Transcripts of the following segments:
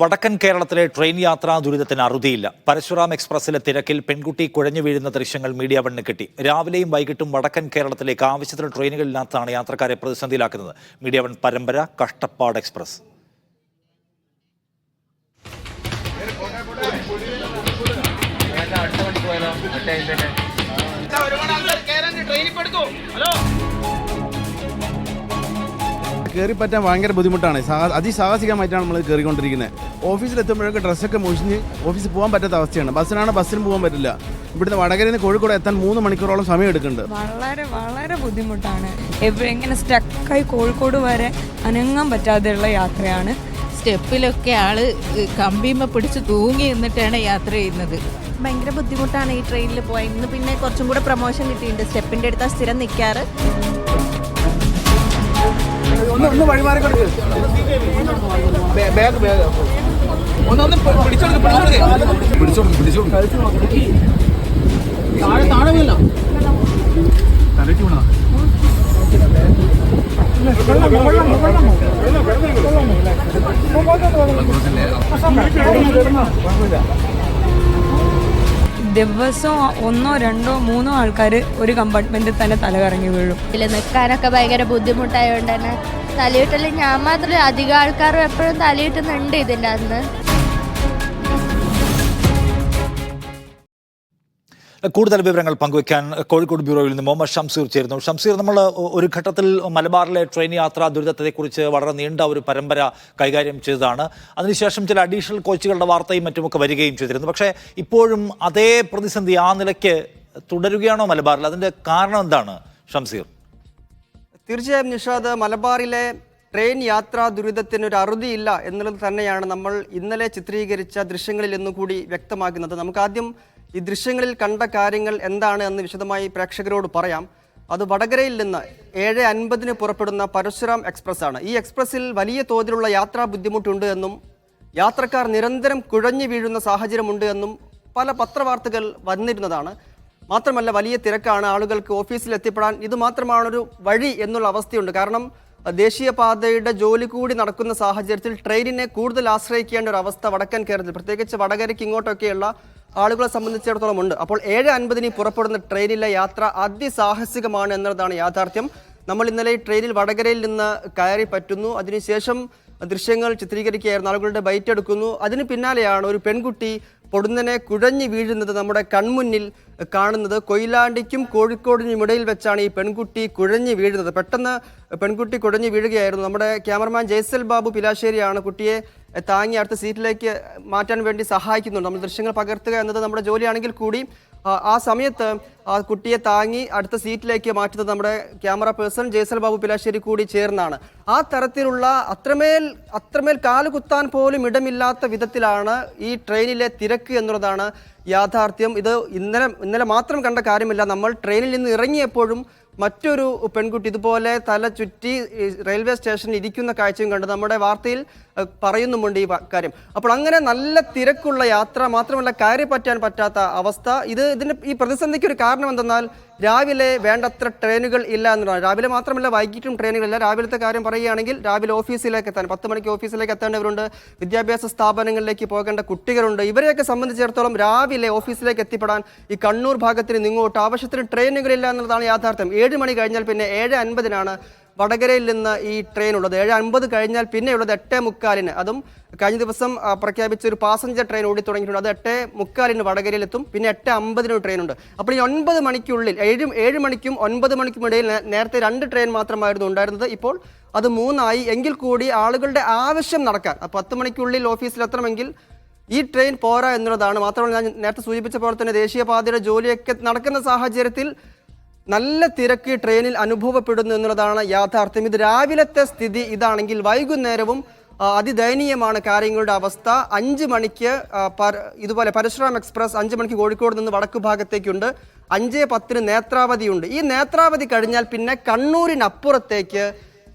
വടക്കൻ കേരളത്തിലെ ട്രെയിൻ യാത്രാ ദുരിതത്തിന് അറുതിയില്ല. പരശുറാം എക്സ്പ്രസിലെ തിരക്കിൽ പെൺകുട്ടി കുഴഞ്ഞു വീഴുന്ന ദൃശ്യങ്ങൾ മീഡിയ വണ്ണിന് കിട്ടി. രാവിലെയും വൈകിട്ടും വടക്കൻ കേരളത്തിലേക്ക് ആവശ്യത്തിന് ട്രെയിനുകളില്ലാത്തതാണ് യാത്രക്കാരെ പ്രതിസന്ധിയിലാക്കുന്നത്. മീഡിയ വൺ പരമ്പര കഷ്ടപ്പാട് എക്സ്പ്രസ്. കയറിപ്പറ്റാൻ ഭയങ്കര ബുദ്ധിമുട്ടാണ്. അതിസാഹസികമായിട്ടാണ് നമ്മൾ കയറിക്കൊണ്ടിരിക്കുന്നത്. ഓഫീസിലെത്തുമ്പോഴൊക്കെ ഡ്രസ്സൊക്കെ മുഷിഞ്ഞ് ഓഫീസിൽ പോകാൻ പറ്റാത്ത അവസ്ഥയാണ്. ബസ്സിനും പോകാൻ പറ്റില്ല. ഇവിടുന്ന് വടകരയിൽ നിന്ന് കോഴിക്കോട് എത്താൻ 3 മണിക്കൂറോളം സമയം എടുക്കുന്നുണ്ട്. വളരെ ബുദ്ധിമുട്ടാണ്. ഇങ്ങനെ സ്റ്റക്കായി കോഴിക്കോട് വരെ അനങ്ങാൻ പറ്റാതെയുള്ള യാത്രയാണ്. സ്റ്റെപ്പിലൊക്കെ ആള് കമ്പിയുമ്മ പിടിച്ച് തൂങ്ങി നിന്നിട്ടാണ് യാത്ര ചെയ്യുന്നത്. ഭയങ്കര ബുദ്ധിമുട്ടാണ് ഈ ട്രെയിനിൽ പോയി. ഇന്ന് പിന്നെ കുറച്ചും കൂടെ പ്രൊമോഷൻ കിട്ടിയിട്ടുണ്ട്. സ്റ്റെപ്പിൻ്റെ അടുത്താ സ്ഥിരം നിൽക്കാറ്. ഒന്ന് വഴിമാറി കൊടുക്കുക. ദിവസം 1, 2, 3 ആൾക്കാർ ഒരു കമ്പാർട്ട്മെന്റിൽ തന്നെ തലകറങ്ങി വീഴും. ഇതിൽ നിൽക്കാനൊക്കെ ഭയങ്കര ബുദ്ധിമുട്ടായതുകൊണ്ട് തന്നെ തലയിട്ടല് ഞാൻ മാത്രമല്ല അധികം ആൾക്കാരും എപ്പോഴും തലയിട്ടുന്നുണ്ട് ഇതിൻ്റെ അന്ന്. കൂടുതൽ വിവരങ്ങൾ പങ്കുവയ്ക്കാൻ കോഴിക്കോട് ബ്യൂറോയിൽ നിന്ന് മുഹമ്മദ് ഷംസീർ ചേരുന്നു. ഷംസീർ, നമ്മൾ ഒരു ഘട്ടത്തിൽ മലബാറിലെ ട്രെയിൻ യാത്രാ ദുരിതത്തെക്കുറിച്ച് വളരെ നീണ്ട ഒരു പരമ്പര കൈകാര്യം ചെയ്തതാണ്. അതിനുശേഷം ചില അഡീഷണൽ കോച്ചുകളുടെ വാർത്തയും മറ്റുമൊക്കെ വരികയും ചെയ്തിരുന്നു. പക്ഷേ ഇപ്പോഴും അതേ പ്രതിസന്ധി ആ നിലയ്ക്ക് തുടരുകയാണോ മലബാറിൽ? അതിൻ്റെ കാരണം എന്താണ് ഷംസീർ? തീർച്ചയായും നിഷാദ്, മലബാറിലെ ട്രെയിൻ യാത്രാ ദുരിതത്തിനൊരു അറുതിയില്ല എന്നുള്ളത് തന്നെയാണ് നമ്മൾ ഇന്നലെ ചിത്രീകരിച്ച ദൃശ്യങ്ങളിൽ നിന്നുകൂടി വ്യക്തമാക്കുന്നത്. നമുക്കാദ്യം ഈ ദൃശ്യങ്ങളിൽ കണ്ട കാര്യങ്ങൾ എന്താണ് എന്ന് വിശദമായി പ്രേക്ഷകരോട് പറയാം. അത് വടകരയിൽ നിന്ന് 7:50 പുറപ്പെടുന്ന പരശുറാം എക്സ്പ്രസ് ആണ്. ഈ എക്സ്പ്രസ്സിൽ വലിയ തോതിലുള്ള യാത്രാ ബുദ്ധിമുട്ടുണ്ട് എന്നും യാത്രക്കാർ നിരന്തരം കുഴഞ്ഞു വീഴുന്ന സാഹചര്യമുണ്ട് എന്നും പല പത്രവാർത്തകൾ വന്നിരുന്നതാണ്. മാത്രമല്ല വലിയ തിരക്കാണ്. ആളുകൾക്ക് ഓഫീസിൽ എത്തിപ്പെടാൻ ഇത് മാത്രമാണൊരു വഴി എന്നുള്ള അവസ്ഥയുണ്ട്. കാരണം ദേശീയപാതയുടെ ജോലി കൂടി നടക്കുന്ന സാഹചര്യത്തിൽ ട്രെയിനിനെ കൂടുതൽ ആശ്രയിക്കേണ്ട ഒരു അവസ്ഥ വടക്കൻ കേരളത്തിൽ, പ്രത്യേകിച്ച് വടകരയ്ക്ക് ഇങ്ങോട്ടൊക്കെയുള്ള ആളുകളെ സംബന്ധിച്ചിടത്തോളം ഉണ്ട്. അപ്പോൾ 7:50 പുറപ്പെടുന്ന ട്രെയിനിലെ യാത്ര അതിസാഹസികമാണ് എന്നതാണ് യാഥാർത്ഥ്യം. നമ്മൾ ഇന്നലെ ട്രെയിനിൽ വടകരയിൽ നിന്ന് കയറി പറ്റുന്നു. അതിനുശേഷം ദൃശ്യങ്ങൾ ചിത്രീകരിക്കുകയായിരുന്നു. ആളുകളുടെ ബൈറ്റ് എടുക്കുന്നു. അതിന് പിന്നാലെയാണ് ഒരു പെൺകുട്ടി പൊടുന്നനെ കുഴഞ്ഞു വീഴുന്നത് നമ്മുടെ കൺമുന്നിൽ കാണുന്നത്. കൊയിലാണ്ടിക്കും കോഴിക്കോടിനും ഇടയിൽ വെച്ചാണ് ഈ പെൺകുട്ടി കുഴഞ്ഞു വീഴുന്നത്. പെട്ടെന്ന് പെൺകുട്ടി കുഴഞ്ഞു വീഴുകയായിരുന്നു. നമ്മുടെ ക്യാമറമാൻ ജയ്സൽ ബാബു പിലാശ്ശേരിയാണ് കുട്ടിയെ താങ്ങി അടുത്ത സീറ്റിലേക്ക് മാറ്റാൻ വേണ്ടി സഹായിക്കുന്നുണ്ട്. നമ്മൾ ദൃശ്യങ്ങൾ പകർത്തുക എന്നത് നമ്മുടെ ജോലിയാണെങ്കിൽ കൂടി ആ സമയത്ത് ആ കുട്ടിയെ താങ്ങി അടുത്ത സീറ്റിലേക്ക് മാറ്റുന്നത് നമ്മുടെ ക്യാമറ പേഴ്സൺ ജയ്സൽ ബാബു പിലാശ്ശേരി കൂടി ചേർന്നാണ്. ആ തരത്തിലുള്ള അത്രമേൽ കാലുകുത്താൻ പോലും ഇടമില്ലാത്ത വിധത്തിലാണ് ഈ ട്രെയിനിലെ തിരക്ക് എന്നുള്ളതാണ് യാഥാർത്ഥ്യം. ഇത് ഇന്നലെ മാത്രം കണ്ട കാര്യമില്ല. നമ്മൾ ട്രെയിനിൽ നിന്ന് ഇറങ്ങിയപ്പോഴും മറ്റൊരു പെൺകുട്ടി ഇതുപോലെ തല ചുറ്റി റെയിൽവേ സ്റ്റേഷനിൽ ഇരിക്കുന്ന കാഴ്ചയും കണ്ട് നമ്മുടെ വാർത്തയിൽ പറയുന്നുമുണ്ട് ഈ കാര്യം. അപ്പോൾ അങ്ങനെ നല്ല തിരക്കുള്ള യാത്ര, മാത്രമല്ല കയറി പറ്റാൻ പറ്റാത്ത അവസ്ഥ. ഇതിന് ഈ പ്രതിസന്ധിക്ക് ഒരു കാരണം എന്തെന്നാൽ രാവിലെ വേണ്ടത്ര ട്രെയിനുകൾ ഇല്ല എന്നുള്ളതാണ്. രാവിലെ മാത്രമല്ല വൈകിട്ടും ട്രെയിനുകളില്ല. രാവിലത്തെ കാര്യം പറയുകയാണെങ്കിൽ രാവിലെ ഓഫീസിലേക്ക് എത്താൻ 10 മണിക്ക് ഓഫീസിലേക്ക് എത്തേണ്ടവരുണ്ട്. വിദ്യാഭ്യാസ സ്ഥാപനങ്ങളിലേക്ക് പോകേണ്ട കുട്ടികളുണ്ട്. ഇവരെയൊക്കെ സംബന്ധിച്ചിടത്തോളം രാവിലെ ഓഫീസിലേക്ക് എത്തിപ്പെടാൻ ഈ കണ്ണൂർ ഭാഗത്തിന് നിങ്ങോട്ട് ആവശ്യത്തിന് ട്രെയിനുകളില്ല എന്നുള്ളതാണ് യാഥാർത്ഥ്യം. 7 മണി കഴിഞ്ഞാൽ പിന്നെ 7:50 വടകരയിൽ നിന്ന് ഈ ട്രെയിൻ ഉള്ളത്. 7:50 കഴിഞ്ഞാൽ പിന്നെയുള്ളത് 8:45. അതും കഴിഞ്ഞ ദിവസം പ്രഖ്യാപിച്ച ഒരു പാസഞ്ചർ ട്രെയിൻ ഓടി തുടങ്ങിയിട്ടുണ്ട്. അത് 8:45 വടകരയിലെത്തും. പിന്നെ 8:50 ട്രെയിൻ ഉണ്ട്. അപ്പോൾ ഈ 9 മണിക്കുള്ളിൽ 7 മണിക്കും 9 മണിക്കും ഇടയിൽ നേരത്തെ 2 ട്രെയിൻ മാത്രമായിരുന്നു ഉണ്ടായിരുന്നത്. ഇപ്പോൾ അത് 3 ആയി. എങ്കിൽ കൂടി ആളുകളുടെ ആവശ്യം നടക്കാൻ 10 മണിക്കുള്ളിൽ ഓഫീസിലെത്തണമെങ്കിൽ ഈ ട്രെയിൻ പോരാ എന്നുള്ളതാണ്. മാത്രമല്ല ഞാൻ നേരത്തെ സൂചിപ്പിച്ച പോലെ തന്നെ ദേശീയപാതയുടെ ജോലിയൊക്കെ നടക്കുന്ന സാഹചര്യത്തിൽ നല്ല തിരക്ക് ട്രെയിനിൽ അനുഭവപ്പെടുന്നു എന്നുള്ളതാണ് യാഥാർത്ഥ്യം. ഇത് രാവിലത്തെ സ്ഥിതി ഇതാണെങ്കിൽ വൈകുന്നേരവും അതിദയനീയമാണ് കാര്യങ്ങളുടെ അവസ്ഥ. 5 മണിക്ക് ഇതുപോലെ പരശുറാം എക്സ്പ്രസ് 5 മണിക്ക് കോഴിക്കോട് നിന്ന് വടക്കു ഭാഗത്തേക്കുണ്ട്. 5:10 നേത്രാവതിയുണ്ട്. ഈ നേത്രാവതി കഴിഞ്ഞാൽ പിന്നെ കണ്ണൂരിനപ്പുറത്തേക്ക്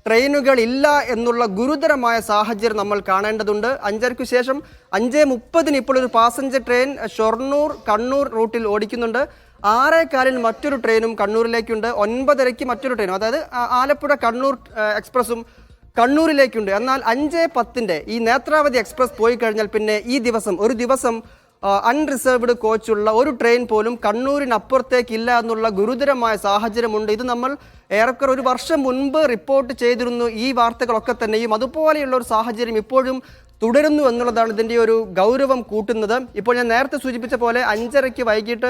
ട്രെയിനുകൾ ഇല്ല എന്നുള്ള ഗുരുതരമായ സാഹചര്യം നമ്മൾ കാണേണ്ടതുണ്ട്. 5:30 ശേഷം 5:30 ഇപ്പോൾ ഒരു പാസഞ്ചർ ട്രെയിൻ ഷൊർണൂർ കണ്ണൂർ റൂട്ടിൽ ഓടിക്കുന്നുണ്ട്. 6:15 മറ്റൊരു ട്രെയിനും കണ്ണൂരിലേക്കുണ്ട്. 9:30 മറ്റൊരു ട്രെയിനും, അതായത് ആലപ്പുഴ കണ്ണൂർ എക്സ്പ്രസും കണ്ണൂരിലേക്കുണ്ട്. എന്നാൽ 5:10 ഈ നേത്രാവതി എക്സ്പ്രസ് പോയി കഴിഞ്ഞാൽ പിന്നെ ഈ ദിവസം ഒരു ദിവസം അൺറിസർവ്ഡ് കോച്ചുള്ള ഒരു ട്രെയിൻ പോലും കണ്ണൂരിനപ്പുറത്തേക്കില്ല എന്നുള്ള ഗുരുതരമായ സാഹചര്യമുണ്ട്. ഇത് നമ്മൾ ഏറെക്കുറെ ഒരു വർഷം മുൻപ് റിപ്പോർട്ട് ചെയ്തിരുന്നു ഈ വാർത്തകളൊക്കെ തന്നെയും. അതുപോലെയുള്ള ഒരു സാഹചര്യം ഇപ്പോഴും തുടരുന്നു എന്നുള്ളതാണ് ഇതിൻ്റെ ഒരു ഗൗരവം കൂട്ടുന്നത്. ഇപ്പോൾ ഞാൻ നേരത്തെ സൂചിപ്പിച്ച പോലെ 5:30 വൈകിട്ട്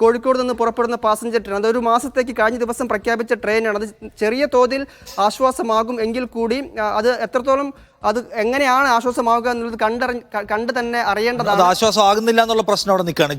കോഴിക്കോട് നിന്ന് പുറപ്പെടുന്ന പാസഞ്ചർ ട്രെയിൻ, അതൊരു മാസത്തേക്ക് കഴിഞ്ഞ ദിവസം പ്രഖ്യാപിച്ച ട്രെയിനാണ്. അത് ചെറിയ തോതിൽ ആശ്വാസമാകും എങ്കിൽ കൂടി അത് എത്രത്തോളം അത് എങ്ങനെയാണ് ആശ്വാസമാകുക എന്നുള്ളത് കണ്ട് തന്നെ അറിയേണ്ടതാണ്. ആശ്വാസം ആകുന്നില്ല എന്നുള്ള പ്രശ്നം അവിടെ നിൽക്കുകയാണ്.